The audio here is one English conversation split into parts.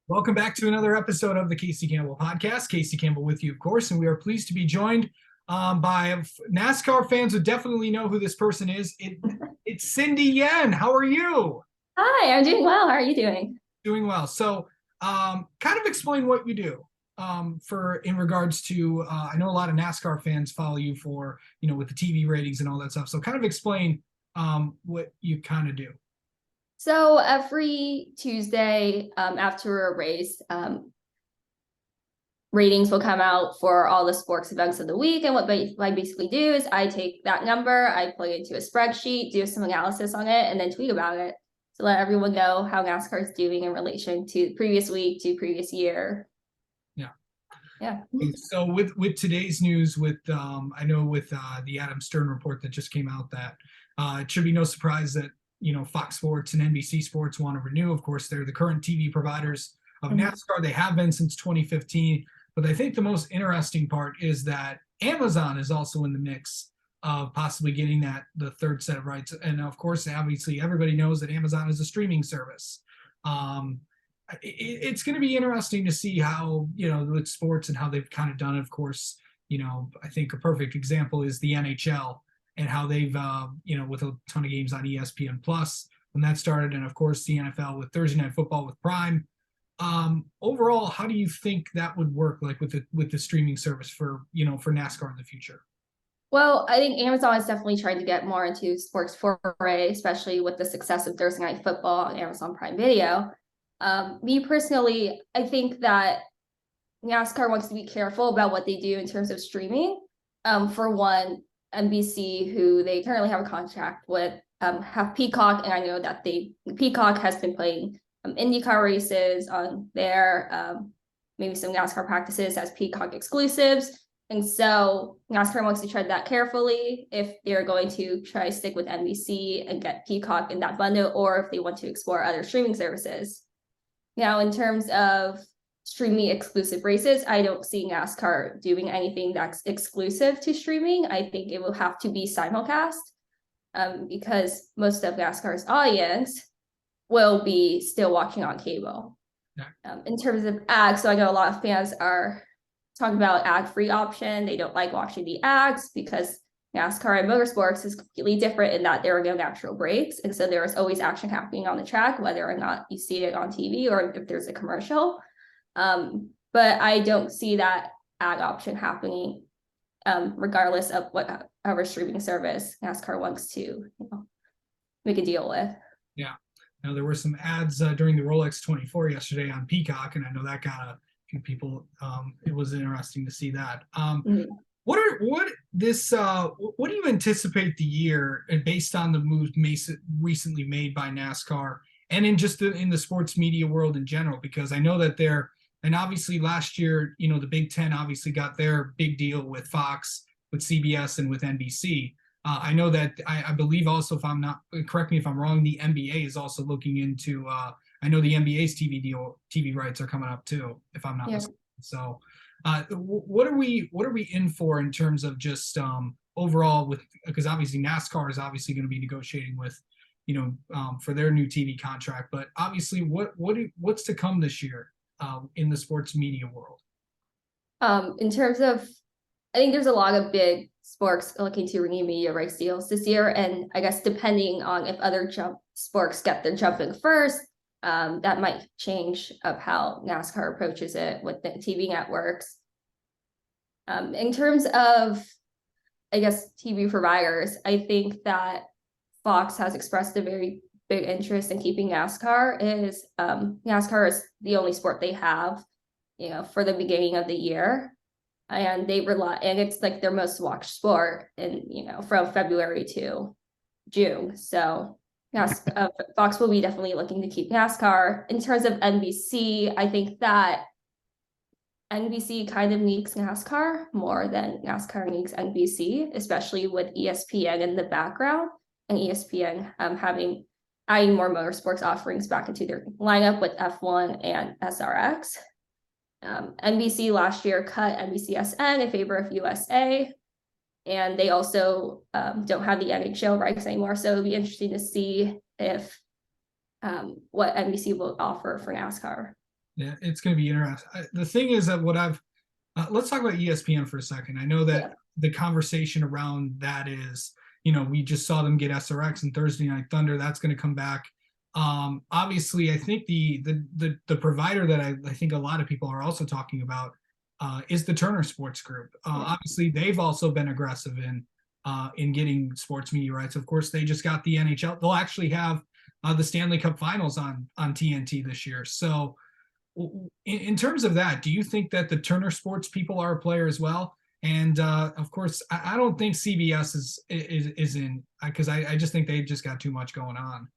Welcome back to another episode of the Casey Campbell podcast. Casey Campbell with you, of course, and we are pleased to be joined by NASCAR fans who definitely know who this person is. It's Cindy Yen. How are you? Hi, I'm doing well. How are you doing? Doing well. So, kind of explain what you do for in regards to. I know a lot of NASCAR fans follow you for with the TV ratings and all that stuff. So, kind of explain what you kind of do. So every Tuesday after a race, ratings will come out for all the sports events of the week. And what I basically do is I take that number, I plug it into a spreadsheet, do some analysis on it, and then tweet about it to let everyone know how NASCAR is doing in relation to previous week, to previous year. Yeah. Yeah. So with today's news, with I know with the Adam Stern report that just came out, that it should be no surprise that Fox Sports and NBC Sports want to renew. Of course, they're the current TV providers of NASCAR. They have been since 2015. But I think the most interesting part is that Amazon is also in the mix of possibly getting the third set of rights. And of course, obviously, everybody knows that Amazon is a streaming service. It's going to be interesting to see how, with sports and how they've kind of done it. Of course, I think a perfect example is the NHL and how they've, with a ton of games on ESPN Plus when that started. And of course, the NFL with Thursday Night Football with Prime. Overall, how do you think that would work, like with the streaming service for NASCAR in the future? Well, I think Amazon is definitely trying to get more into sports foray, especially with the success of Thursday Night Football on Amazon Prime Video. Me personally, I think that NASCAR wants to be careful about what they do in terms of streaming. For one, NBC, who they currently have a contract with, have Peacock, and I know that Peacock has been playing IndyCar races on there, maybe some NASCAR practices as Peacock exclusives. And so NASCAR wants to tread that carefully if they're going to try to stick with NBC and get Peacock in that bundle, or if they want to explore other streaming services. Now, in terms of streaming exclusive races, I don't see NASCAR doing anything that's exclusive to streaming. I think it will have to be simulcast because most of NASCAR's audience will be still watching on cable. Yeah. In terms of ads, so I know a lot of fans are talking about ad-free option. They don't like watching the ads because NASCAR and motorsports is completely different in that there are no natural breaks. And so there is always action happening on the track, whether or not you see it on TV or if there's a commercial. But I don't see that ad option happening regardless of whatever streaming service NASCAR wants to make a deal with. Yeah. Now, there were some ads during the Rolex 24 yesterday on Peacock, and I know that got a few people. It was interesting to see that. What do you anticipate the year, and based on the moves recently made by NASCAR and in just in the sports media world in general? Because I know that and obviously last year, the Big Ten obviously got their big deal with Fox, with CBS, and with NBC. I know that I believe also, if I'm not, correct me if I'm wrong, the NBA is also looking into. I know the NBA's TV rights are coming up too, if I'm not mistaken. So, what are we in for in terms of just overall because obviously NASCAR is obviously going to be negotiating with, for their new TV contract, but obviously what's to come this year in the sports media world? In terms of, I think there's a lot of big sports looking to renew media rights deals this year. And I guess depending on if other sports get their jumping first, that might change of how NASCAR approaches it with the TV networks. In terms of, I guess, TV providers, I think that Fox has expressed a very big interest in keeping NASCAR. NASCAR is the only sport they have, for the beginning of the year. And it's like their most watched sport from February to June. So yes, Fox will be definitely looking to keep NASCAR. In terms of NBC, I think that NBC kind of needs NASCAR more than NASCAR needs NBC, especially with ESPN in the background and ESPN adding more motorsports offerings back into their lineup with F1 and SRX. NBC last year cut NBCSN in favor of USA, and they also don't have the NHL rights anymore. So it'll be interesting to see if what NBC will offer for NASCAR. Yeah, it's going to be interesting. The thing is that what I've let's talk about ESPN for a second. I know that Yeah. the conversation around that is, we just saw them get SRX and Thursday Night Thunder. That's going to come back. Obviously, I think the provider that I think a lot of people are also talking about is the Turner Sports Group. Yeah. Obviously, they've also been aggressive in getting sports media rights. Of course, they just got the NHL. They'll actually have the Stanley Cup Finals on TNT this year. So in terms of that, do you think that the Turner Sports people are a player as well? And of course, I don't think CBS is in because I just think they just got too much going on.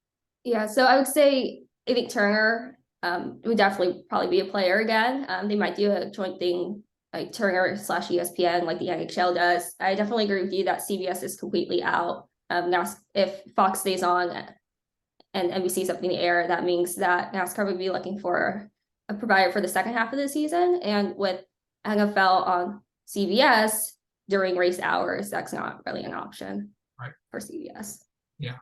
Yeah, so I would say I think Turner would definitely probably be a player again. They might do a joint thing like Turner slash ESPN like the NHL does. I definitely agree with you that CBS is completely out. Now, if Fox stays on and NBC is up in the air, that means that NASCAR would be looking for a provider for the second half of the season. And with NFL on CBS during race hours, that's not really an option Right. for CBS. Yeah.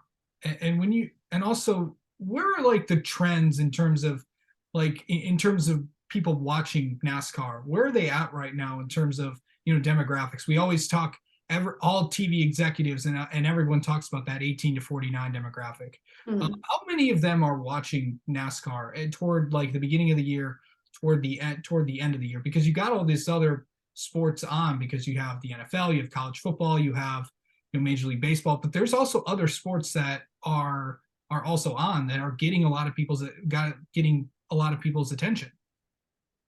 And when you and also where are like the trends in terms of like in terms of people watching NASCAR? Where are they at right now in terms of demographics? We always talk all TV executives and everyone talks about that 18 to 49 demographic. How many of them are watching NASCAR toward like the beginning of the year, toward the end of the year? Because you got all this other sports on because you have the NFL, you have college football, you have Major League Baseball, but there's also other sports that are also on that are getting a lot of people's attention.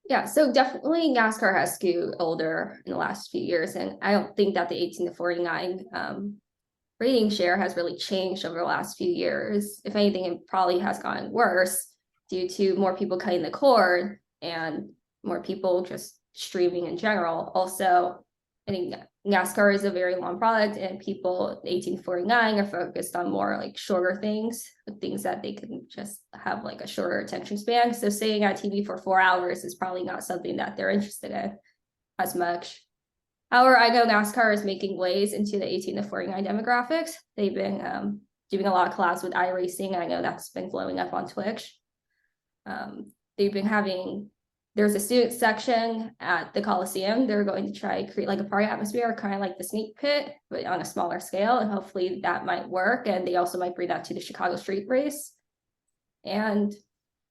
Yeah, so definitely NASCAR has skewed older in the last few years, and I don't think that the 18 to 49 rating share has really changed over the last few years. If anything, it probably has gotten worse due to more people cutting the cord and more people just streaming in general. Also, I think NASCAR is a very long product, and people 18 to 49 are focused on more like shorter things that they can just have like a shorter attention span. So staying on TV for 4 hours is probably not something that they're interested in as much. However, I know NASCAR is making waves into the 18 to 49 demographics. They've been doing a lot of collabs with iRacing. I know that's been blowing up on Twitch. They've been having, there's a student section at the Coliseum. They're going to try to create like a party atmosphere, kind of like the Sneak Pit, but on a smaller scale. And hopefully that might work. And they also might bring that to the Chicago Street Race. And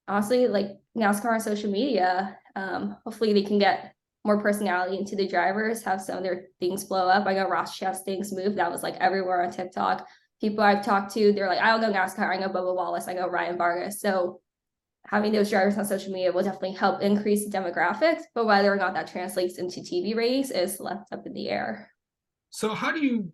honestly, like NASCAR on social media, hopefully they can get more personality into the drivers, have some of their things blow up. I know Ross Chastain's move that was like everywhere on TikTok. People I've talked to, they're like, I don't know NASCAR, I know Bubba Wallace, I know Ryan Vargas. So having those drivers on social media will definitely help increase the demographics, but whether or not that translates into TV ratings is left up in the air. So how do you,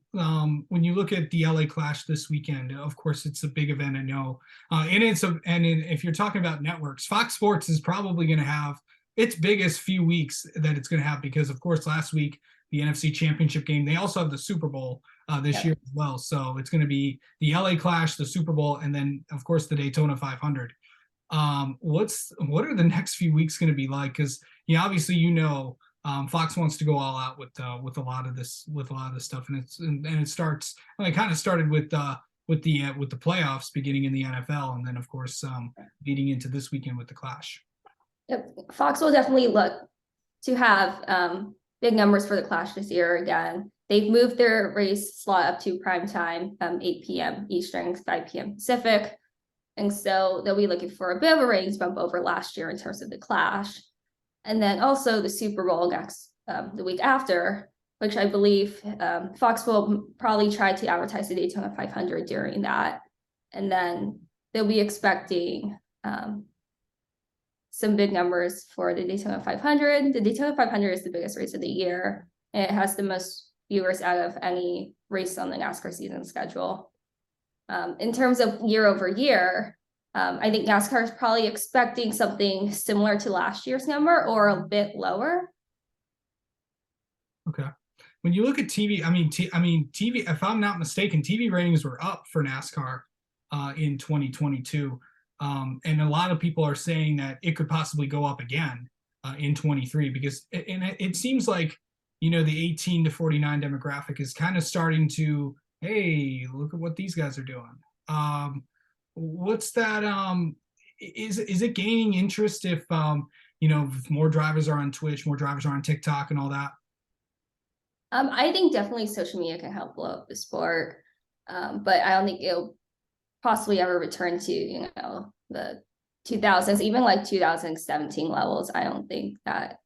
when you look at the LA Clash this weekend, of course it's a big event, I know, if you're talking about networks, Fox Sports is probably going to have its biggest few weeks that it's going to have because, of course, last week the NFC Championship game, they also have the Super Bowl this year as well. So it's going to be the LA Clash, the Super Bowl, and then of course the Daytona 500. What are the next few weeks going to be like? Because obviously Fox wants to go all out with a lot of this stuff, and it starts. Well, it kind of started with the playoffs beginning in the NFL, and then of course leading into this weekend with the Clash. Yep. Fox will definitely look to have big numbers for the Clash this year again. They've moved their race slot up to prime time, 8 p.m. Eastern, 5 p.m. Pacific. And so they'll be looking for a bit of a ratings bump over last year in terms of the Clash. And then also the Super Bowl next the week after, which I believe Fox will probably try to advertise the Daytona 500 during that. And then they'll be expecting some big numbers for the Daytona 500. The Daytona 500 is the biggest race of the year. And it has the most viewers out of any race on the NASCAR season schedule. In terms of year over year, I think NASCAR is probably expecting something similar to last year's number or a bit lower. Okay. When you look at TV, TV, if I'm not mistaken, TV ratings were up for NASCAR in 2022. And a lot of people are saying that it could possibly go up again in 23 because it seems like, the 18 to 49 demographic is kind of starting to, hey, look at what these guys are doing. What's that? is it gaining interest if if more drivers are on Twitch, more drivers are on TikTok and all that? I think definitely social media can help blow up the sport, but I don't think it'll possibly ever return to the 2000s, even like 2017 levels. I don't think that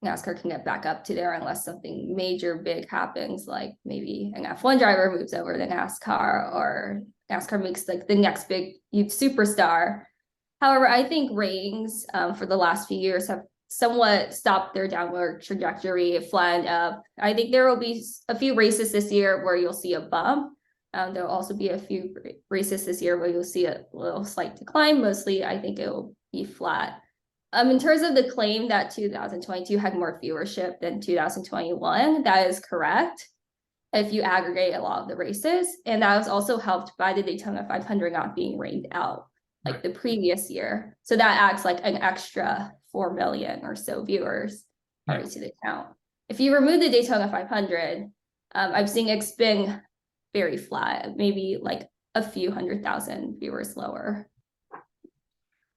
NASCAR can get back up to there unless something major big happens, like maybe an F1 driver moves over to NASCAR, or NASCAR makes like the next big youth superstar. However, I think ratings for the last few years have somewhat stopped their downward trajectory, flattened up. I think there will be a few races this year where you'll see a bump. There'll also be a few races this year where you'll see a little slight decline. Mostly, I think it will be flat. In terms of the claim that 2022 had more viewership than 2021, that is correct if you aggregate a lot of the races. And that was also helped by the Daytona 500 not being rained out like the previous year. So that acts like an extra 4 million or so viewers to the count. If you remove the Daytona 500, I've seen it's been very flat, maybe like a few 100,000 viewers lower,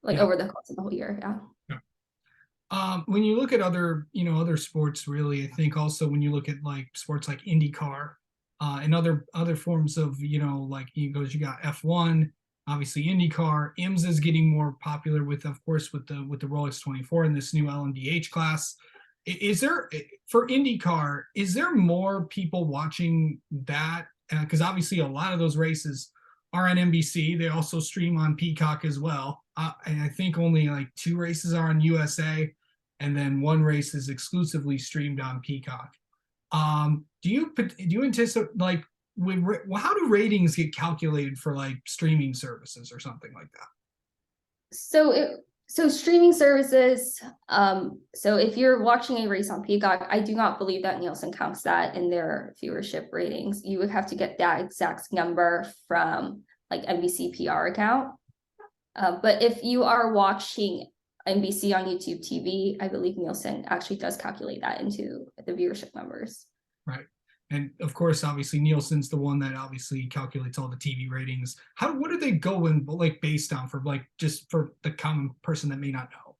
like over the course of the whole year. Yeah. When you look at other sports, really, I think also when you look at like sports like IndyCar, and other forms of, like you got F1, obviously IndyCar, IMSA is getting more popular with, of course, with the Rolex 24 and this new LMDH class. Is there, for IndyCar, is there more people watching that? Because obviously a lot of those races are on NBC. They also stream on Peacock as well. And I think only like 2 races are on USA, and then 1 race is exclusively streamed on Peacock. Do you anticipate, like, how do ratings get calculated for like streaming services or something like that? So streaming services, so if you're watching a race on Peacock, I do not believe that Nielsen counts that in their viewership ratings. You would have to get that exact number from like NBC PR account. But if you are watching NBC on YouTube TV, I believe Nielsen actually does calculate that into the viewership numbers. Right. And of course, obviously, Nielsen's the one that obviously calculates all the TV ratings. What do they go in like based on for like just for the common person that may not know?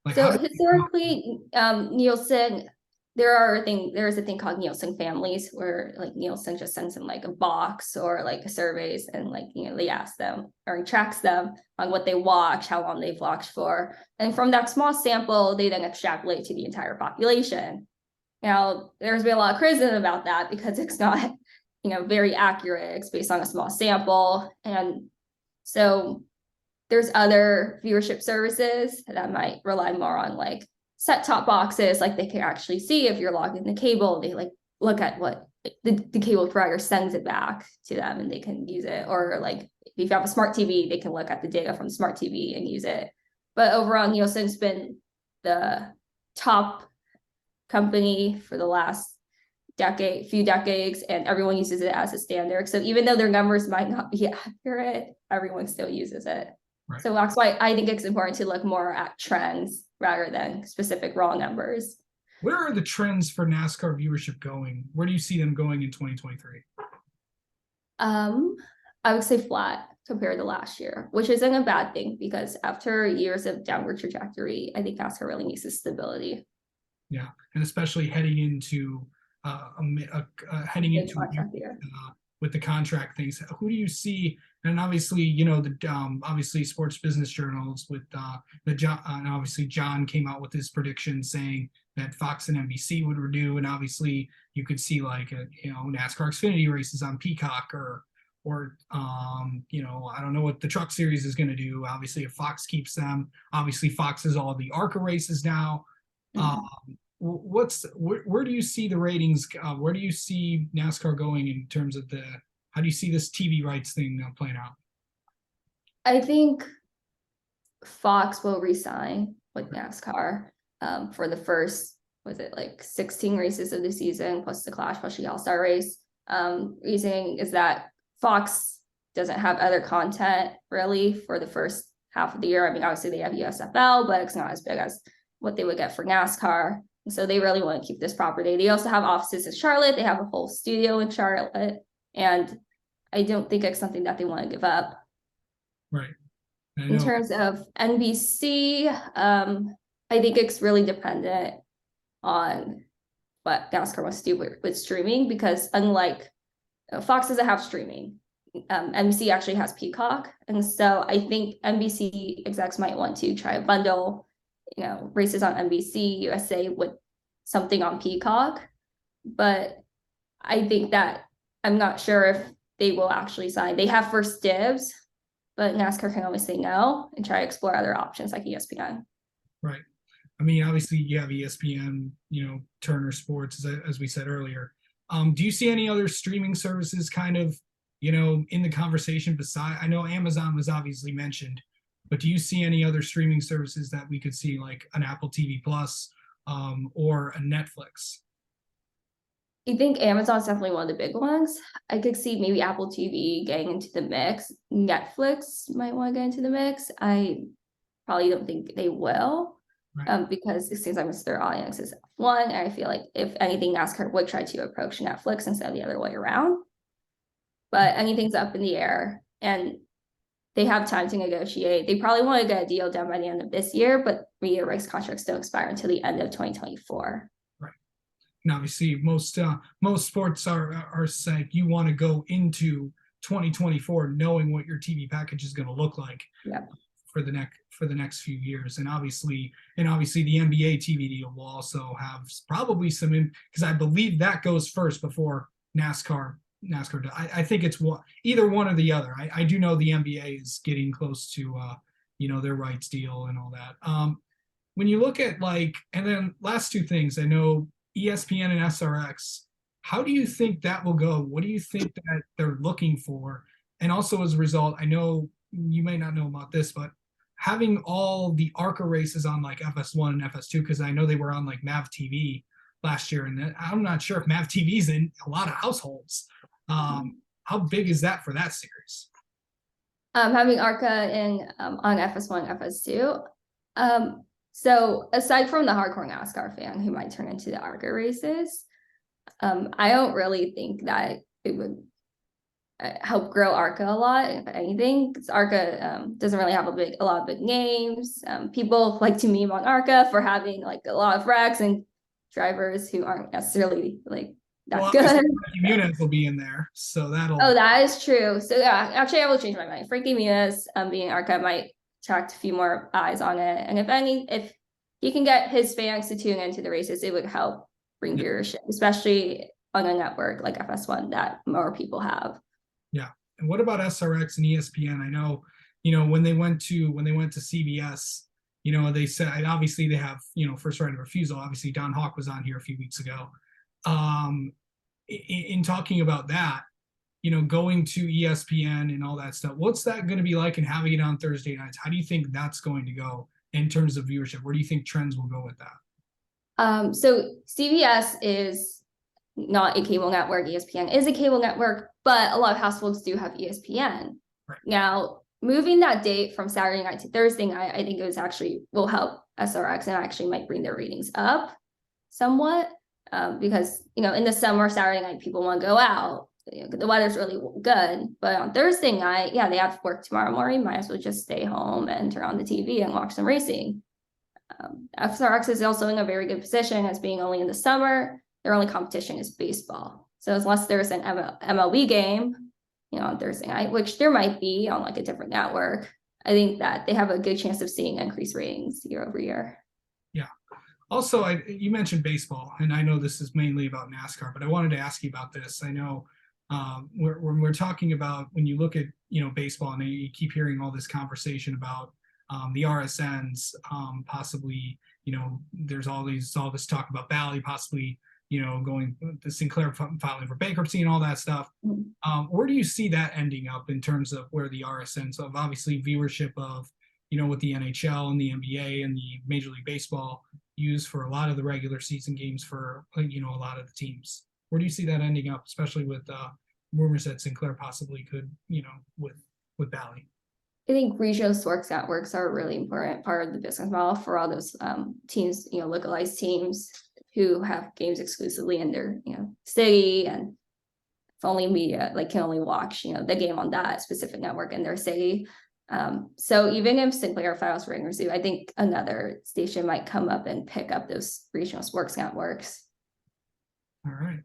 Like, so historically, Nielsen, there's a thing called Nielsen families where like Nielsen just sends them like a box or like surveys, and like they ask them or tracks them on what they watch, how long they've watched for, and from that small sample, they then extrapolate to the entire population. Now, there's been a lot of criticism about that because it's not, very accurate. It's based on a small sample. And so there's other viewership services that might rely more on like set-top boxes. Like they can actually see if you're logged into cable, they like look at what the cable provider sends it back to them and they can use it. Or like if you have a smart TV, they can look at the data from smart TV and use it. But overall, Nielsen's been the top company for the last few decades, and everyone uses it as a standard. So even though their numbers might not be accurate, everyone still uses it. Right. So that's why I think it's important to look more at trends rather than specific raw numbers. Where are the trends for NASCAR viewership going? Where do you see them going in 2023? I would say flat compared to last year, which isn't a bad thing because after years of downward trajectory, I think NASCAR really needs this stability. Yeah, and especially heading into with the contract things. Who do you see? And obviously, obviously sports business journals with John, and obviously John came out with his prediction saying that Fox and NBC would renew, and obviously you could see like NASCAR Xfinity races on Peacock or I don't know what the Truck Series is going to do. Obviously, if Fox keeps them, obviously Fox is all the ARCA races now. Where do you see the ratings? Where do you see NASCAR going in terms of how do you see this TV rights thing playing out? I think Fox will resign with NASCAR for the first, was it like 16 races of the season plus the Clash plus the All-Star race. Reasoning is that Fox doesn't have other content really for the first half of the year. I mean, obviously they have USFL, but it's not as big as what they would get for NASCAR. So they really want to keep this property. They also have offices in Charlotte. They have a whole studio in Charlotte. And I don't think it's something that they want to give up. Right. I In know. terms of NBC, I think it's really dependent on what NASCAR wants to do with streaming, because unlike Fox doesn't have streaming, NBC actually has Peacock, and so I think NBC execs might want to try to bundle, races on NBC USA with something on Peacock, but I think that I'm not sure if they will actually sign. They have first dibs, but NASCAR can always say no and try to explore other options like ESPN. Right. I mean, obviously you have ESPN, Turner Sports, as we said earlier. Do you see any other streaming services kind of, in the conversation beside, I know Amazon was obviously mentioned, but do you see any other streaming services that we could see, like an Apple TV Plus, or a Netflix? I think Amazon's definitely one of the big ones. I could see maybe Apple TV getting into the mix. Netflix might want to get into the mix. I probably don't think they will, Right. because it seems like their audience is F1. And I feel like if anything, NASCAR would try to approach Netflix instead of the other way around. But anything's up in the air, and they have time to negotiate. They probably want to get a deal done by the end of this year, but 3-year race contracts don't expire until the end of 2024. And obviously most sports are like, you want to go into 2024 knowing what your TV package is going to look like. Yep. For the next few years. And obviously the NBA TV deal will also have probably some, because I believe that goes first before NASCAR. I think it's either one or the other. I do know the NBA is getting close to their rights deal and all that. When you look at and then last two things, I know ESPN and SRX, how do you think that will go? What do you think that they're looking for? And also, as a result, I know you may not know about this, but having all the ARCA races on FS1 and FS2, because I know they were on MAV TV last year, and I'm not sure if MAV TV is in a lot of households. How big is that for that series? Having ARCA on FS1, FS2. So aside from the hardcore NASCAR fan who might turn into the ARCA races, I don't really think that it would help grow ARCA a lot, if anything, because ARCA doesn't really have a lot of big names. People like to meme on ARCA for having a lot of wrecks and drivers who aren't necessarily that good. Muniz will be in there, so that'll. Oh, that is true. So yeah, actually, I will change my mind. Frankie Muniz, being ARCA, might attract a few more eyes on it, and if he can get his fans to tune into the races, it would help bring viewership, especially on a network like FS1 that more people have. Yeah. And what about SRX and ESPN? I know, when they went to CBS, they said obviously they have, first right of refusal. Obviously, Don Hawk was on here a few weeks ago. In talking about that, going to ESPN and all that stuff, what's that going to be like, and having it on Thursday nights? How do you think that's going to go in terms of viewership? Where do you think trends will go with that? So CBS is not a cable network. ESPN is a cable network, but a lot of households do have ESPN. Right. Now, moving that date from Saturday night to Thursday night, I think will help SRX and actually might bring their ratings up somewhat, because in the summer, Saturday night, people want to go out. The weather's really good, but on Thursday night, they have work tomorrow morning. Might as well just stay home and turn on the TV and watch some racing. SRX is also in a very good position as being only in the summer. Their only competition is baseball. So unless there's an MLB game, on Thursday night, which there might be on a different network, I think that they have a good chance of seeing increased ratings year over year. Yeah. Also, you mentioned baseball, and I know this is mainly about NASCAR, but I wanted to ask you about this. I know when we're talking about, when you look at baseball, and you keep hearing all this conversation about the RSNs, possibly there's all this talk about Bally possibly going to Sinclair filing for bankruptcy and all that stuff. Where do you see that ending up in terms of where the RSNs of obviously viewership of with the NHL and the NBA and the Major League Baseball use for a lot of the regular season games for a lot of the teams? Where do you see that ending up, especially with rumors that Sinclair possibly could with Bally? I think regional sports networks are a really important part of the business model for all those teams, localized teams who have games exclusively in their city, and if only media can only watch the game on that specific network in their city. So even if Sinclair files for review, I think another station might come up and pick up those regional sports networks. All right.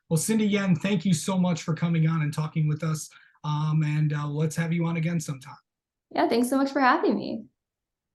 Well, Cindy Yen, thank you so much for coming on and talking with us. And let's have you on again sometime. Yeah, thanks so much for having me.